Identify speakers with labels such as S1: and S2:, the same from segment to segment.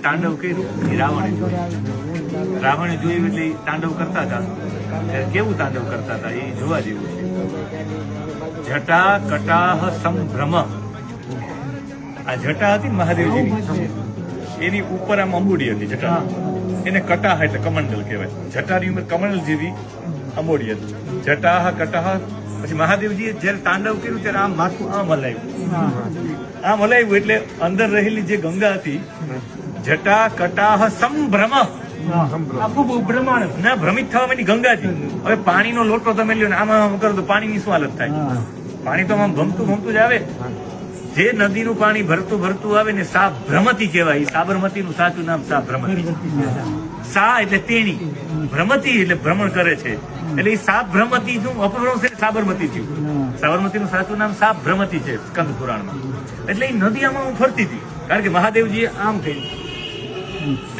S1: તાંડવ કર્યું એ રાવણે જોયું એટલે તાંડવ કરતા હતા. કેવું તાંડવ કરતા હતા એ જોવા જેવું છે. જટા કટાહ સંભ્રમ. આ જટા હતી મહાદેવજીની, એની ઉપર આમ અંબુડી હતી જટા, એને કટાહ એટલે કમંડલ કહેવાય. જટાની ઉંમર કમંડલ જેવી અંબોડી હતી. જટાહ કટાહ. પછી મહાદેવજીએ જયારે તાંડવ કર્યું ત્યારે આમ માથું આમ હલાવ્યું એટલે અંદર રહેલી જે ગંગા હતી, જટા કટાહ સંભ્રમ, ભ્રમિત થવા માંડી ગંગાજી. હવે પાણીનો લોટો તમે લ્યો ને આમાં કરો તો પાણીની શું હાલત થાય? પાણી તો આમ ભમતું જ આવે. જે નદીનું પાણી ભરતું આવે ને સા ભ્રમતી કહેવાય. સાબરમતીનું સાચું નામ સા ભ્રમતી. સા એટલે તેણી, ભ્રમતી એટલે ભ્રમણ કરે છે, એટલે એ સાપ ભ્રમતી નું અપભ્રંશ છે સાબરમતી થયું. સાબરમતી નું સાચું નામ સાપ ભ્રમતી છે સ્કંદ પુરાણમાં. એટલે એ નદી આમાં ફરતી હતી, કારણ કે મહાદેવજીએ આમ થઈ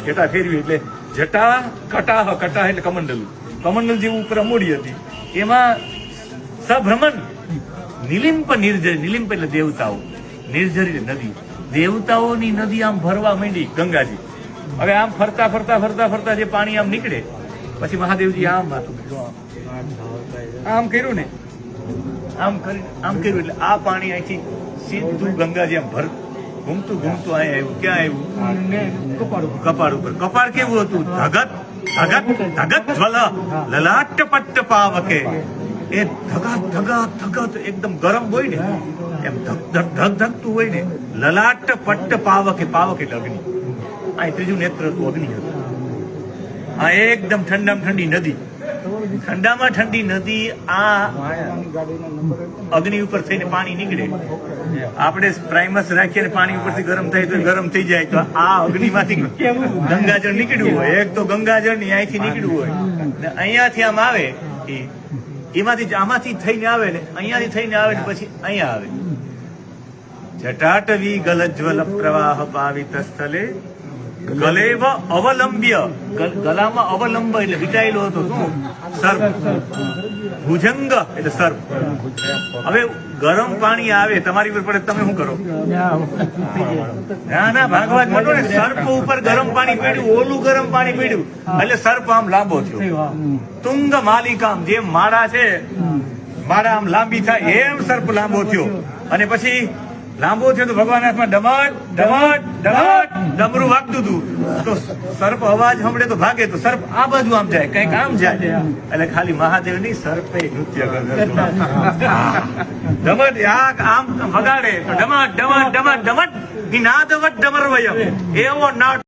S1: જટા ફેરવી એટલે જટા કટાહ. કટાહ એટલે કમંડલ. કમંડલ જેવું ઉપર અમોડી હતી, એમાં સભ્રમણ નિલિંપ નિર્જર. નિલિંપ એટલે દેવતાઓ, નિર્જરી નદી, દેવતાઓની નદી આમ ભરવા માંડી ગંગાજી. હવે આમ ફરતા જે પાણી આમ નીકળે, પછી મહાદેવજી આમ કર્યું ને, આમ કર્યું એટલે આ પાણી અહીંથી સીધું ગંગાજી આમ ઘૂમતું અહીંયા આવ્યું. ક્યાં આવ્યું? કપાળ ઉપર. કપાળ કેવું હતું? ધગત જ્વલ લલાટ પટ્ટ પાવકે. એ ધગત એકદમ ગરમ હોય ને, એમ ધગધગતું હોય ને. લલાટ પટ્ટ પાવકે. પાવક એટલે અગ્નિ. આ ત્રીજું નેત્ર હતું, અગ્નિ હતું. આ એકદમ ઠંડી નદી, ઠંડામાં ઠંડી નદી. આ અગ્નિ ઉપર થઈને પાણી નીકળે. આપણે પ્રાઇમસ રાખીએ પાણી ઉપરથી ગરમ થાય તો ગરમ થઈ જાય, તો આ અગ્નિમાંથી ગંગાજળ નીકળ્યું હોય. એક તો ગંગાજળ ની અહીંથી નીકળ્યું હોય ને અહીંયાથી આમ આવે, એમાંથી આમાંથી થઈને આવે ને અહીંયાથી થઈને આવે ને પછી અહીંયા આવે. જટાટવી ગલજ્વલ પ્રવાહ પાવિત સ્થલે ગલેવ અવલંબ્ય. ગલામાં અવલંબ એટલે વિટાયેલો હતો. શું? સર્પ. ભુજંગ એટલે સર્પ. હવે ગરમ પાણી આવે તમારી ઉપર પડે, તમે શું કરો? ના ભાગવા જ માંડો ને. સર્પ ઉપર ગરમ પાણી પડ્યું, ઓલું ગરમ પાણી પડ્યું એટલે સર્પ આમ લાંબો થયો. તુંગ માલિકામ, જેમ માળા છે, માળા આમ લાંબી થાય એમ સર્પ લાંબો થયો. અને પછી લાંબો થયો તો ભગવાન હાથમાં ડમરું વાગતું હતું. તો સર્પ અવાજ સાંભળે તો ભાગે, તો સર્પ આ બાજુ આમ જાય, કઈક આમ જાય. એટલે ખાલી મહાદેવ ની સર્પે નૃત્ય કરતો. ડમટ આમ વગાડે તો ડમટ નિનાદવટ ડમરવયમ, એવો નાદ